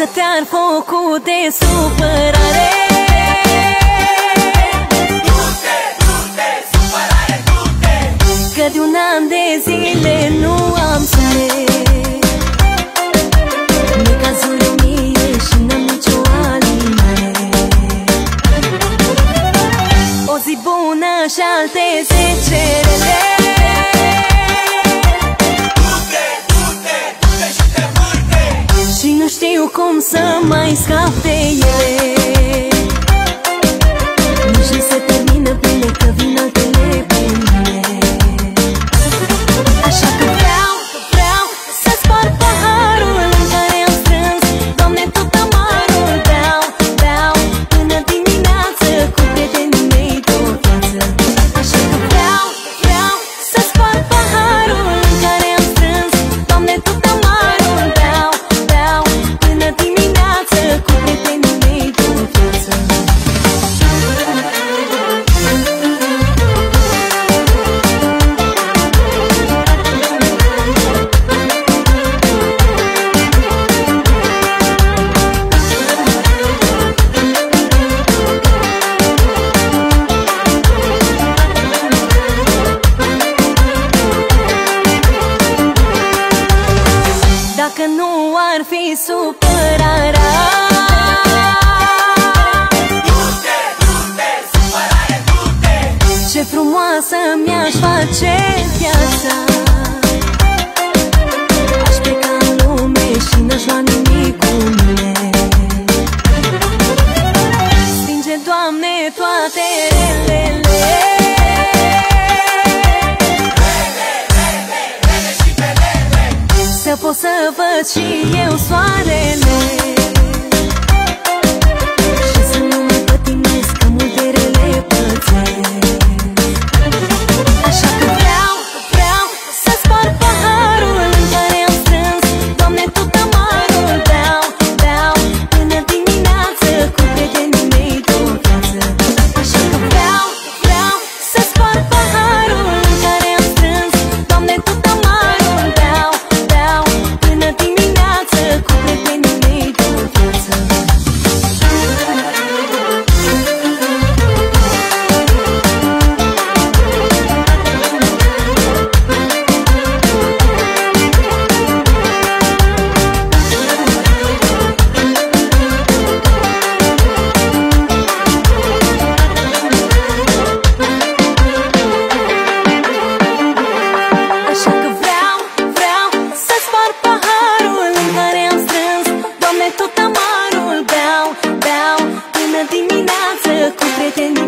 să te-ar focul de supărare. Du-te, du-te, supărare, du-te, că de un an de zile nu am soare. Necazul mie și n-am nicio alinare. O zi bună și alte 10 rele. du-te, du-te, du-te și te vârte, Și nu știu cum să mai scap de ele. Nici nu se termină bine, că vin altele pe mine. Așa că vreau să spar paharul în care am strâns, Doamne, tot amarul. Beau până dimineață cu prietenii mei tot viață. Așa că vreau să spar paharul în care am strâns, Doamne, tot amarul. Beau până dimineață cu prietenii mei tot viață. Dacă nu ar fi supărarea, du-te, du-te, supărare, du-te, ce frumoasă mi-aș face viața. Aș pleca în lume și n-aș lua nimic cu mine. Stinge, Doamne, toate relele, rele și belele, să pot să văd și eu soarele. Și să nu mă pătimesc, că multe rele pățesc. Așa că vreau să spar paharul în care am strâns, Doamne, tot amarul. Beau până dimineață cu prietenii mei tot viață. Așa că vreau să spar paharul în care am strâns, Doamne, tot amarul. Beau până dimineață cu prietenii mei tot viață. Așa că vreau să spar paharul în care am strâns, Doamne, tot amarul. Beau până dimineață cu prietenii